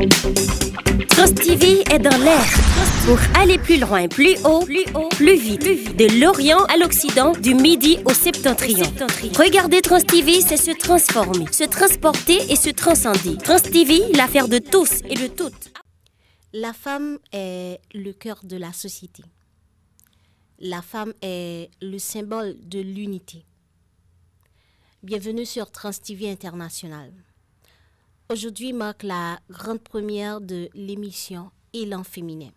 Trust TV est dans l'air pour aller plus loin, plus haut, plus vite. De l'Orient à l'Occident, du Midi au Septentrion. Regarder Trust TV, c'est se transformer, se transporter et se transcender. Trust TV, l'affaire de tous et de toutes. La femme est le cœur de la société. La femme est le symbole de l'unité. Bienvenue sur Trust TV International. Aujourd'hui marque la grande première de l'émission Élan féminin.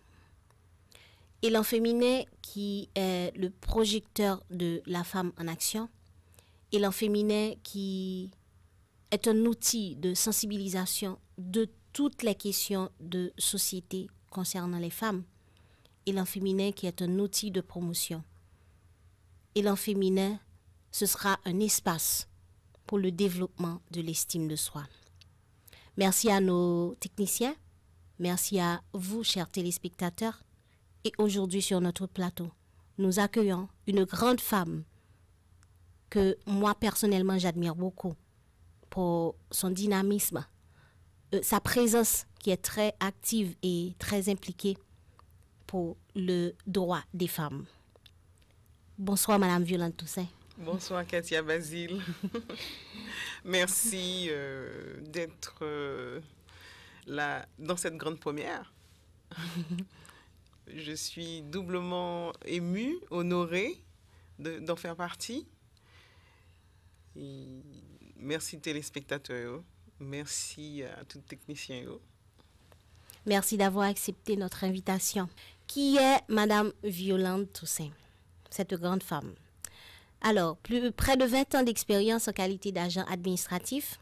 Élan féminin qui est le projecteur de la femme en action. Élan féminin qui est un outil de sensibilisation de toutes les questions de société concernant les femmes. Élan féminin qui est un outil de promotion. Élan féminin, ce sera un espace pour le développement de l'estime de soi. Merci à nos techniciens, merci à vous, chers téléspectateurs. Et aujourd'hui, sur notre plateau, nous accueillons une grande femme que moi, personnellement, j'admire beaucoup pour son dynamisme, sa présence qui est très active et très impliquée pour le droit des femmes. Bonsoir, Madame Violante Toussaint. Bonsoir, Katia Basile. Merci d'être là dans cette grande première. Je suis doublement émue, honorée d'en faire partie. Et merci téléspectateurs, merci à tous les techniciens. Merci d'avoir accepté notre invitation. Qui est Madame Violante Toussaint, cette grande femme? Alors, près de 20 ans d'expérience en qualité d'agent administratif.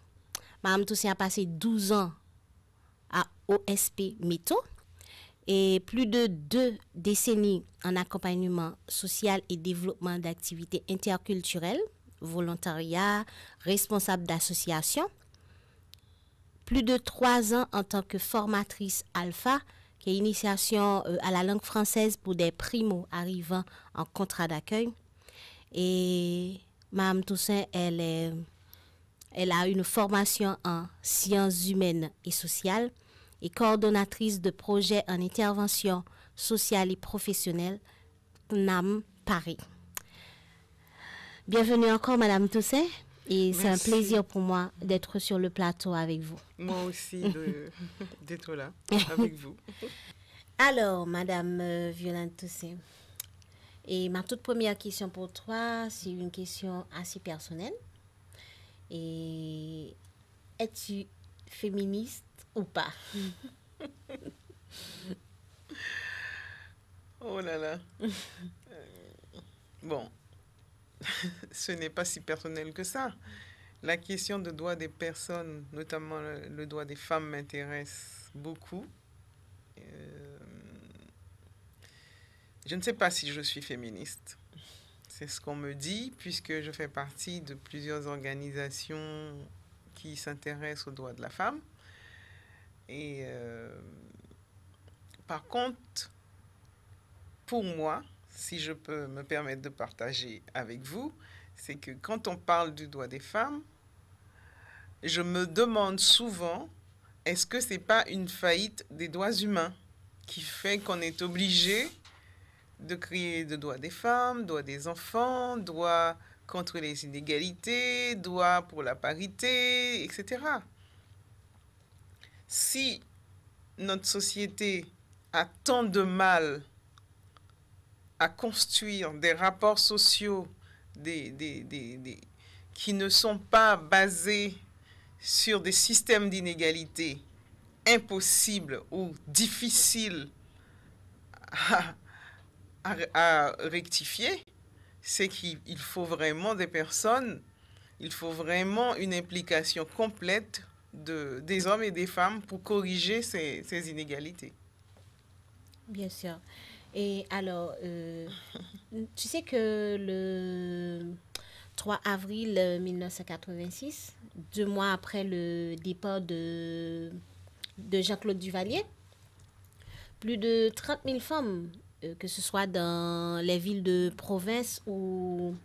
Madame Toussaint a passé 12 ans à OSP Métaux et plus de 2 décennies en accompagnement social et développement d'activités interculturelles, volontariat, responsable d'association. Plus de 3 ans en tant que formatrice alpha, qui est initiation à la langue française pour des primos arrivant en contrat d'accueil. Et Mme Toussaint, elle a une formation en sciences humaines et sociales et coordonnatrice de projets en intervention sociale et professionnelle, NAM Paris. Bienvenue encore, Mme Toussaint. Et c'est un plaisir pour moi d'être sur le plateau avec vous. Moi aussi d'être là avec vous. Alors, Madame Violante Toussaint, et ma toute première question pour toi, c'est une question assez personnelle. Et es-tu féministe ou pas? Oh là là. Bon, ce n'est pas si personnel que ça. La question de droit des personnes, notamment le droit des femmes, m'intéresse beaucoup. Je ne sais pas si je suis féministe. C'est ce qu'on me dit, puisque je fais partie de plusieurs organisations qui s'intéressent aux droits de la femme. Et par contre, pour moi, si je peux me permettre de partager avec vous, c'est que quand on parle du droit des femmes, je me demande souvent, est-ce que ce n'est pas une faillite des droits humains qui fait qu'on est obligé de créer de droits des femmes, droits des enfants, droits contre les inégalités, droits pour la parité, etc. Si notre société a tant de mal à construire des rapports sociaux qui ne sont pas basés sur des systèmes d'inégalité impossibles ou difficiles à rectifier, c'est qu'il faut vraiment des personnes, il faut vraiment une implication complète des hommes et des femmes pour corriger ces inégalités. Bien sûr. Et alors, tu sais que le 3 avril 1986, 2 mois après le départ de Jean-Claude Duvalier, plus de 30 000 femmes, que ce soit dans les villes de province ou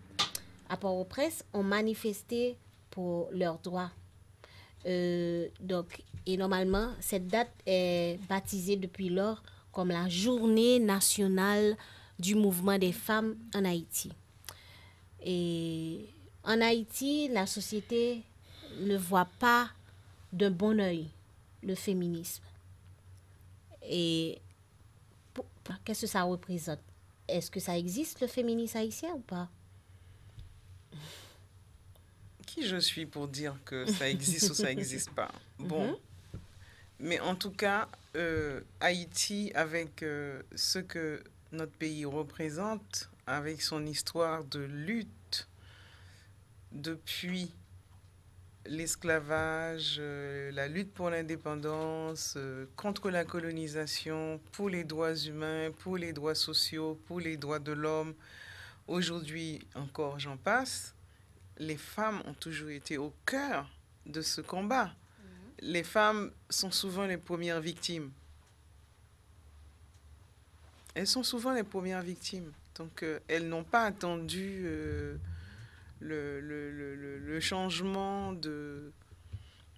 à Port-au-Prince, ont manifesté pour leurs droits. Et normalement, cette date est baptisée depuis lors comme la Journée nationale du mouvement des femmes en Haïti. Et en Haïti, la société ne voit pas d'un bon œil le féminisme. Et qu'est-ce que ça représente? Est-ce que ça existe, le féminisme haïtien, ou pas? Qui je suis pour dire que ça existe ou ça n'existe pas? Bon, mais en tout cas, Haïti, avec ce que notre pays représente, avec son histoire de lutte depuis l'esclavage, la lutte pour l'indépendance, contre la colonisation, pour les droits humains, pour les droits sociaux, pour les droits de l'homme. Aujourd'hui encore, j'en passe. Les femmes ont toujours été au cœur de ce combat. Les femmes sont souvent les premières victimes. Elles sont souvent les premières victimes. Donc, elles n'ont pas attendu le changement de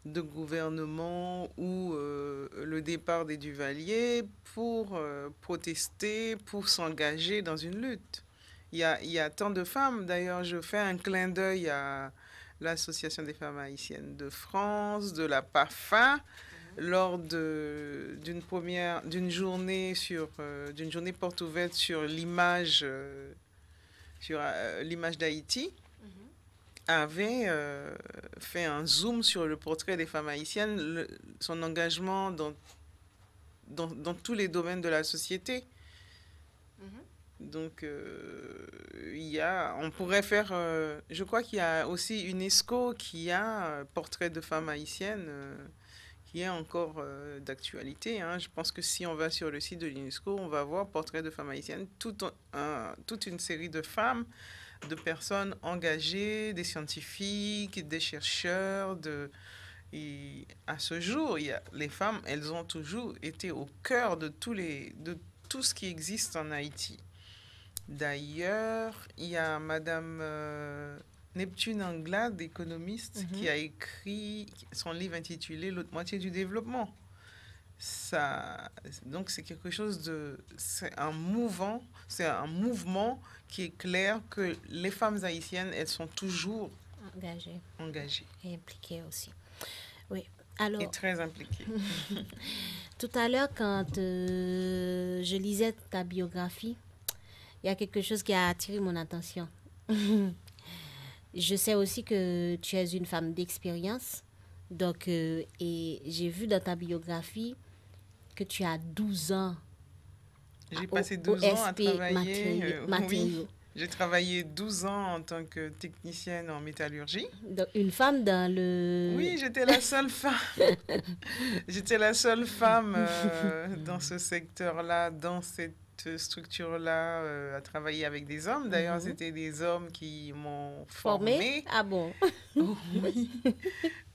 gouvernement ou le départ des Duvalier pour protester, pour s'engager dans une lutte. Il y a tant de femmes. D'ailleurs, je fais un clin d'œil à l'Association des femmes haïtiennes de France, de la PAFA, lors d'une journée porte ouverte sur l'image d'Haïti, avait fait un zoom sur le portrait des femmes haïtiennes, son engagement dans tous les domaines de la société. Donc, on pourrait faire... je crois qu'il y a aussi UNESCO qui a un portrait de femmes haïtiennes qui est encore d'actualité. Hein. Je pense que si on va sur le site de l'UNESCO, on va voir portrait de femmes haïtiennes, toute une série de femmes, de personnes engagées, des scientifiques, des chercheurs. Et à ce jour, les femmes, elles ont toujours été au cœur de tout ce qui existe en Haïti. D'ailleurs, il y a Madame Neptune Anglade, économiste, qui a écrit son livre intitulé « L'autre moitié du développement ». Donc, c'est quelque chose c'est un mouvement qui est clair que les femmes haïtiennes, elles sont toujours engagées. Et impliquées aussi. Oui. Alors, et très impliquées. Tout à l'heure, quand je lisais ta biographie, il y a quelque chose qui a attiré mon attention. Je sais aussi que tu es une femme d'expérience. Donc, et j'ai vu dans ta biographie que tu as 12 ans. J'ai passé 12 ans à travailler. Oui, j'ai travaillé 12 ans en tant que technicienne en métallurgie. Donc, une femme dans le... Oui, j'étais la seule femme. J'étais la seule femme dans ce secteur-là, dans cette structure-là, à travailler avec des hommes. D'ailleurs, c'était des hommes qui m'ont formée. Ah bon? Oui,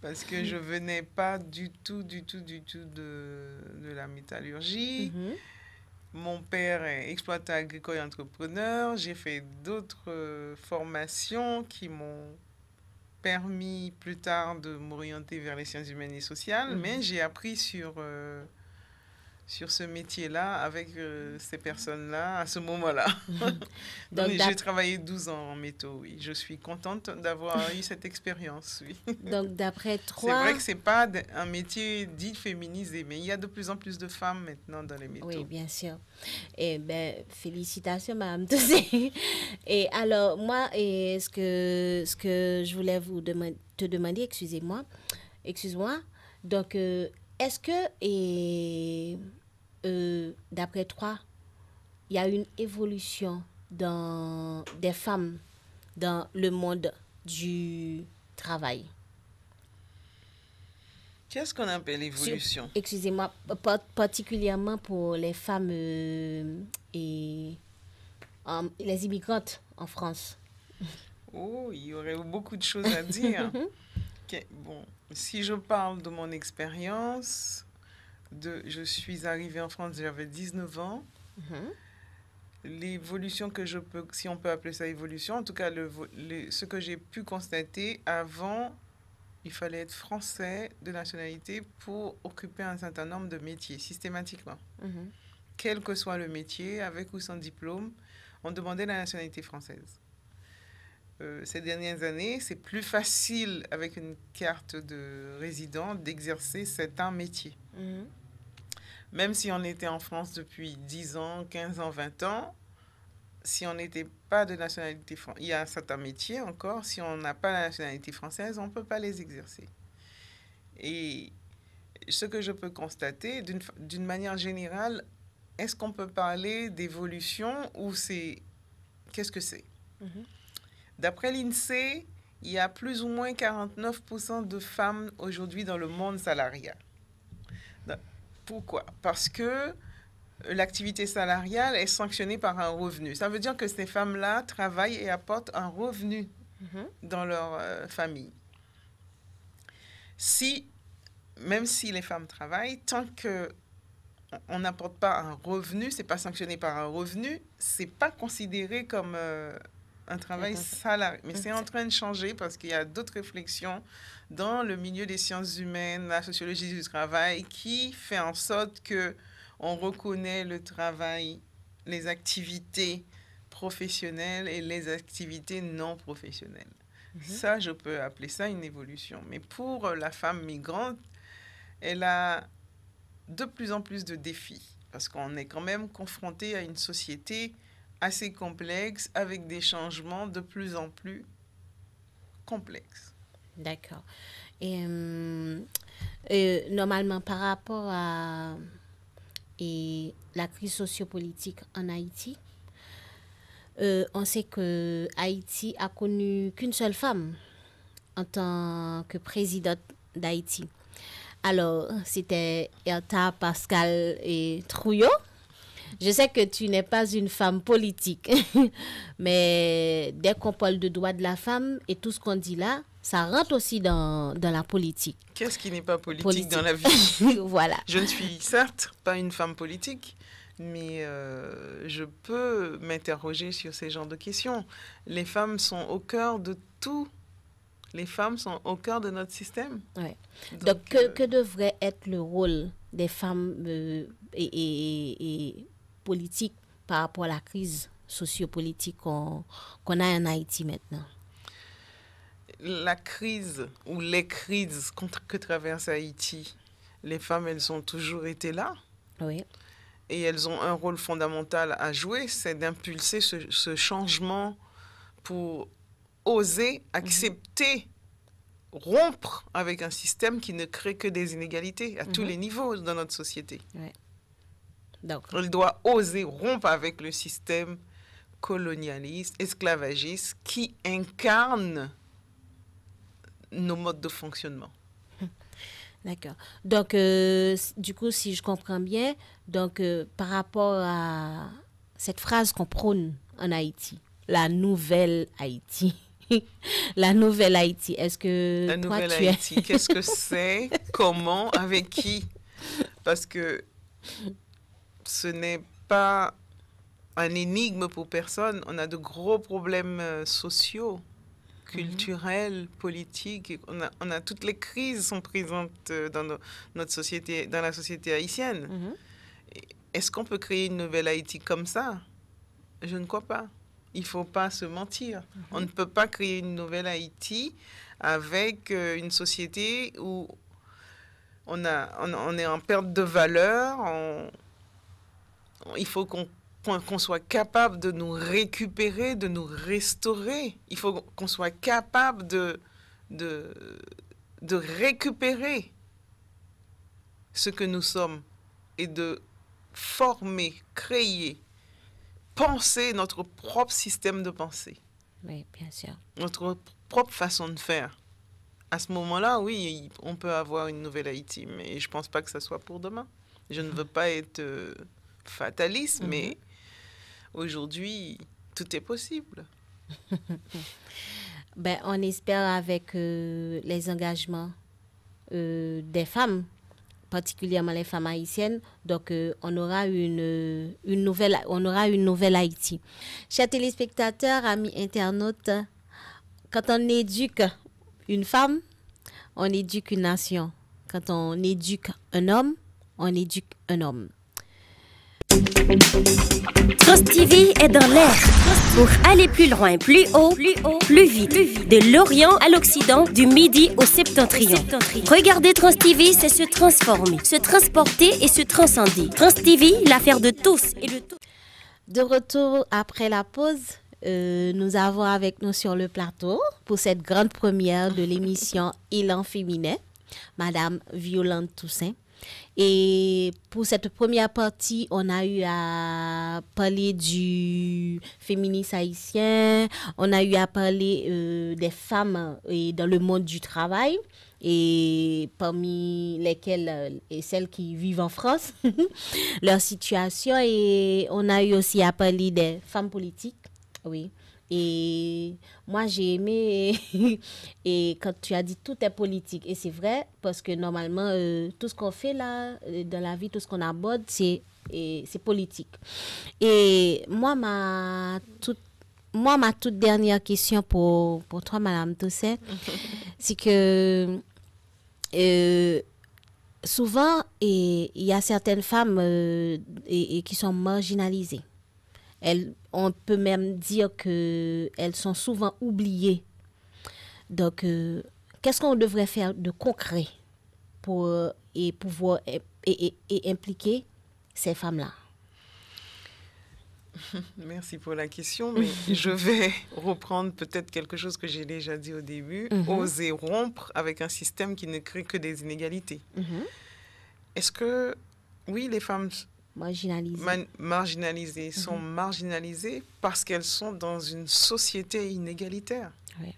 parce que je venais pas du tout de la métallurgie. Mon père est exploitant agricole et entrepreneur. J'ai fait d'autres formations qui m'ont permis plus tard de m'orienter vers les sciences humaines et sociales, mais j'ai appris sur ce métier-là avec ces personnes-là à ce moment-là. Donc j'ai travaillé 12 ans en métaux, oui. Je suis contente d'avoir eu cette expérience, oui. Donc d'après toi... C'est vrai que ce n'est pas un métier dit féminisé, mais il y a de plus en plus de femmes maintenant dans les métaux. Oui, bien sûr. Et ben, félicitations, Madame Touzé. Et alors, moi, ce que je voulais te demander, excuse-moi, donc, est-ce que, d'après toi, il y a une évolution des femmes dans le monde du travail? Qu'est-ce qu'on appelle évolution? Excusez-moi, particulièrement pour les femmes et les immigrantes en France. Oh, il y aurait beaucoup de choses à dire. Bon, si je parle de mon expérience, je suis arrivée en France, j'avais 19 ans. L'évolution que je peux, si on peut appeler ça évolution, en tout cas, ce que j'ai pu constater avant, il fallait être français de nationalité pour occuper un certain nombre de métiers, systématiquement. Quel que soit le métier, avec ou sans diplôme, on demandait la nationalité française. Ces dernières années, c'est plus facile avec une carte de résident d'exercer certains métiers. Même si on était en France depuis 10 ans, 15 ans, 20 ans, si on n'était pas de nationalité française, il y a certains métiers encore, si on n'a pas la nationalité française, on ne peut pas les exercer. Et ce que je peux constater, d'une manière générale, est-ce qu'on peut parler d'évolution ou c'est... Qu'est-ce que c'est? D'après l'INSEE, il y a plus ou moins 49% de femmes aujourd'hui dans le monde salarial. Pourquoi? Parce que l'activité salariale est sanctionnée par un revenu. Ça veut dire que ces femmes-là travaillent et apportent un revenu dans leur famille. Même si les femmes travaillent, tant qu'on n'apporte pas un revenu, c'est pas sanctionné par un revenu, c'est pas considéré comme un travail salarié. Mais c'est en train de changer parce qu'il y a d'autres réflexions dans le milieu des sciences humaines, la sociologie du travail, qui fait en sorte que on reconnaît le travail, les activités professionnelles et les activités non professionnelles. Ça, je peux appeler ça une évolution. Mais pour la femme migrante, elle a de plus en plus de défis parce qu'on est quand même confronté à une société assez complexe avec des changements de plus en plus complexes. D'accord. Et normalement, par rapport à la crise sociopolitique en Haïti, on sait que Haïti a connu qu'une seule femme en tant que présidente d'Haïti. Alors, c'était Herta Pascal et Trouillot. Je sais que tu n'es pas une femme politique, mais dès qu'on parle de droits de la femme et tout ce qu'on dit là, ça rentre aussi dans la politique. Qu'est-ce qui n'est pas politique dans la vie? Voilà. Je ne suis certes pas une femme politique, mais je peux m'interroger sur ces genres de questions. Les femmes sont au cœur de tout. Les femmes sont au cœur de notre système. Ouais. Donc que devrait être le rôle des femmes et politiques par rapport à la crise sociopolitique qu'on a en Haïti maintenant? La crise ou les crises que traverse Haïti, les femmes, elles ont toujours été là. Oui. Et elles ont un rôle fondamental à jouer, c'est d'impulser ce changement pour oser accepter, rompre avec un système qui ne crée que des inégalités à tous les niveaux dans notre société. Oui. Donc, elle doit oser rompre avec le système colonialiste, esclavagiste qui incarne nos modes de fonctionnement. D'accord. Donc, du coup, si je comprends bien, donc, par rapport à cette phrase qu'on prône en Haïti, la nouvelle Haïti, la nouvelle Haïti, est-ce que la toi, nouvelle Haïti, qu'est-ce que c'est? Comment? Avec qui? Parce que ce n'est pas un énigme pour personne. On a de gros problèmes sociaux, culturels, politiques. On a toutes les crises sont présentes dans notre société, dans la société haïtienne. Est-ce qu'on peut créer une nouvelle Haïti comme ça? Je ne crois pas. Il ne faut pas se mentir. On ne peut pas créer une nouvelle Haïti avec une société où on est en perte de valeur. Il faut qu'on soit capable de nous récupérer, de nous restaurer. Il faut qu'on soit capable de récupérer ce que nous sommes et de former, créer, penser notre propre système de pensée. Oui, bien sûr. Notre propre façon de faire. À ce moment-là, oui, on peut avoir une nouvelle Haïti, mais je ne pense pas que ça soit pour demain. Je ne veux pas être fataliste, mais aujourd'hui, tout est possible. Ben, on espère avec les engagements des femmes, particulièrement les femmes haïtiennes, donc on aura une nouvelle Haïti. Chers téléspectateurs, amis internautes, quand on éduque une femme, on éduque une nation. Quand on éduque un homme, on éduque un homme. Trust TV est dans l'air pour aller plus loin, plus haut, plus vite. De l'Orient à l'Occident, du Midi au Septentrion. Regarder Trust TV, c'est se transformer, se transporter et se transcender. Trust TV, l'affaire de tous et de tout. De retour après la pause, nous avons avec nous sur le plateau, pour cette grande première de l'émission Élan féminin, Madame Violante Toussaint. Et pour cette première partie, on a eu à parler du féminisme haïtien, on a eu à parler des femmes dans le monde du travail, et parmi lesquelles et celles qui vivent en France, leur situation. Et on a eu aussi à parler des femmes politiques, oui. Et moi, j'ai aimé, et quand tu as dit tout est politique, et c'est vrai, parce que normalement, tout ce qu'on fait là, dans la vie, tout ce qu'on aborde, c'est politique. Et moi, ma toute dernière question pour toi, Madame Toussaint, c'est que souvent, il y a certaines femmes qui sont marginalisées. On peut même dire qu'elles sont souvent oubliées. Donc, qu'est-ce qu'on devrait faire de concret pour pouvoir impliquer ces femmes-là? Merci pour la question, mais je vais reprendre peut-être quelque chose que j'ai déjà dit au début. Oser rompre avec un système qui ne crée que des inégalités. Est-ce que, oui, les femmes marginalisées sont marginalisées parce qu'elles sont dans une société inégalitaire. Oui.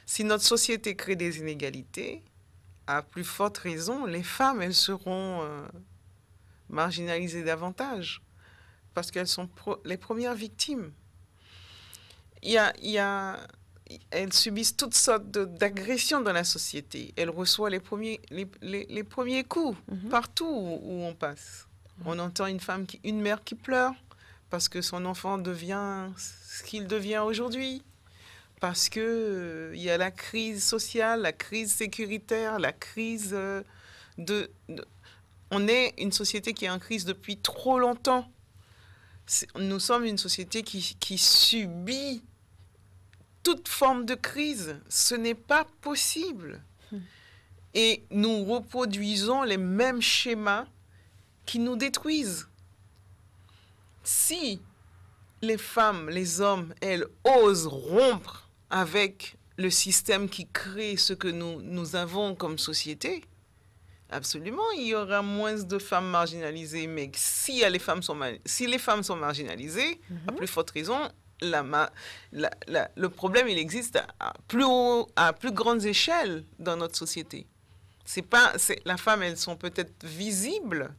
Si notre société crée des inégalités, à plus forte raison, les femmes, elles seront marginalisées davantage parce qu'elles sont les premières victimes. Elles subissent toutes sortes d'agressions dans la société. Elles reçoivent les premiers coups partout où on passe. On entend une mère qui pleure parce que son enfant devient ce qu'il devient aujourd'hui, parce que il y a la crise sociale, la crise sécuritaire, la crise on est une société qui est en crise depuis trop longtemps. Nous sommes une société qui subit toute forme de crise. Ce n'est pas possible. Et nous reproduisons les mêmes schémas qui nous détruisent. Si les femmes, les hommes, elles osent rompre avec le système qui crée ce que nous avons comme société, absolument, il y aura moins de femmes marginalisées. Mais si les femmes sont marginalisées, à plus forte raison, le problème, il existe à plus grandes échelles dans notre société. La femme, elles sont peut-être visibles,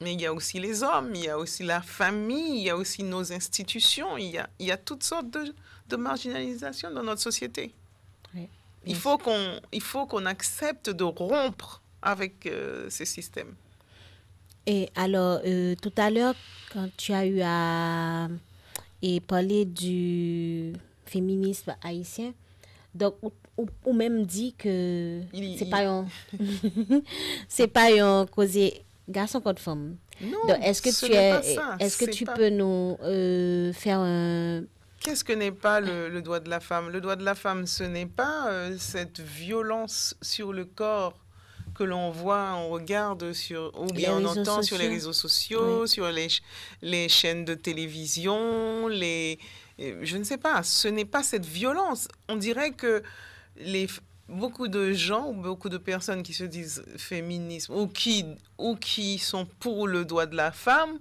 mais il y a aussi les hommes, il y a aussi la famille, il y a aussi nos institutions, il y a toutes sortes de marginalisation dans notre société. Oui. Il faut qu'on accepte de rompre avec ces systèmes. Et alors, tout à l'heure, quand tu as eu à parler du féminisme haïtien, donc, ou même dit que c'est pas un causé garçon contre femme. Non, donc, est-ce que tu peux nous faire un... Qu'est-ce que n'est pas le droit de la femme? Le droit de la femme, ce n'est pas cette violence sur le corps que l'on voit, on regarde ou bien on entend sur les réseaux sociaux, oui, sur les chaînes de télévision, je ne sais pas, ce n'est pas cette violence. On dirait que beaucoup de gens ou beaucoup de personnes qui se disent féminisme ou qui sont pour le droit de la femme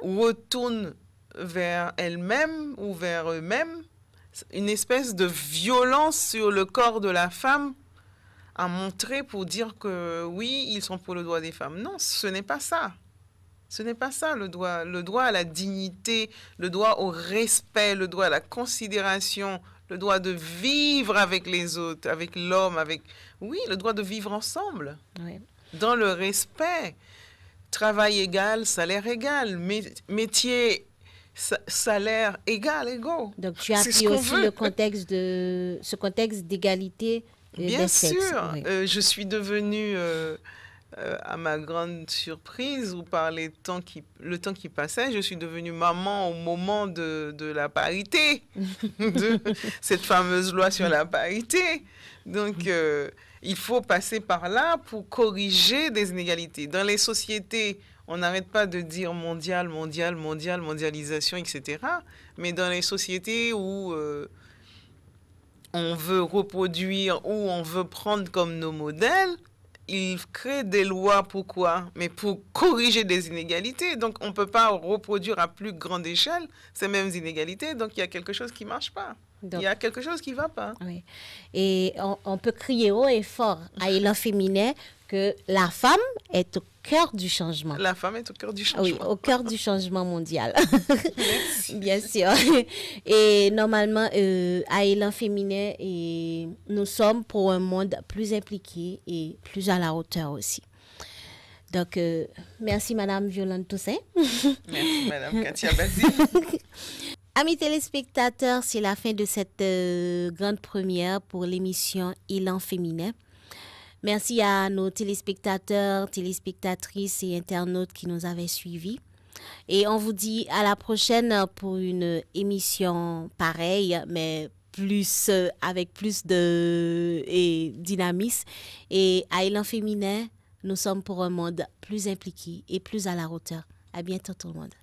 retournent vers elles-mêmes ou vers eux-mêmes une espèce de violence sur le corps de la femme à montrer pour dire que oui, ils sont pour le droit des femmes. Non, ce n'est pas ça. Ce n'est pas ça, le droit à la dignité, le droit au respect, le droit à la considération, le droit de vivre avec les autres, avec l'homme, oui, le droit de vivre ensemble, oui, dans le respect. Travail égal, salaire égal, métier, salaire égal, égaux. Donc tu as pris aussi ce contexte d'égalité Bien des sexes. sûr, Oui. je suis devenue, à ma grande surprise, ou par le temps qui passait, je suis devenue maman au moment de la parité, de cette fameuse loi sur la parité. Donc, il faut passer par là pour corriger des inégalités. Dans les sociétés, on n'arrête pas de dire mondial, mondial, mondial, mondialisation, etc. Mais dans les sociétés où on veut reproduire ou on veut prendre comme nos modèles, il crée des lois. Pourquoi? Mais pour corriger des inégalités. Donc, on ne peut pas reproduire à plus grande échelle ces mêmes inégalités. Donc, il y a quelque chose qui ne marche pas. Il y a quelque chose qui ne va pas. Oui. Et on peut crier haut et fort à l'élan féminin que la femme est au cœur du changement. La femme est au cœur du changement. Oui, au cœur du changement mondial. Merci. Bien sûr. Et normalement, à l'élan féminin, nous sommes pour un monde plus impliqué et plus à la hauteur aussi. Donc, merci Madame Violante Toussaint. Merci Madame Katia Basile. Amis téléspectateurs, c'est la fin de cette grande première pour l'émission Élan féminin. Merci à nos téléspectateurs, téléspectatrices et internautes qui nous avaient suivis. Et on vous dit à la prochaine pour une émission pareille, mais plus avec plus de dynamisme. Et à Élan féminin, nous sommes pour un monde plus impliqué et plus à la hauteur. À bientôt tout le monde.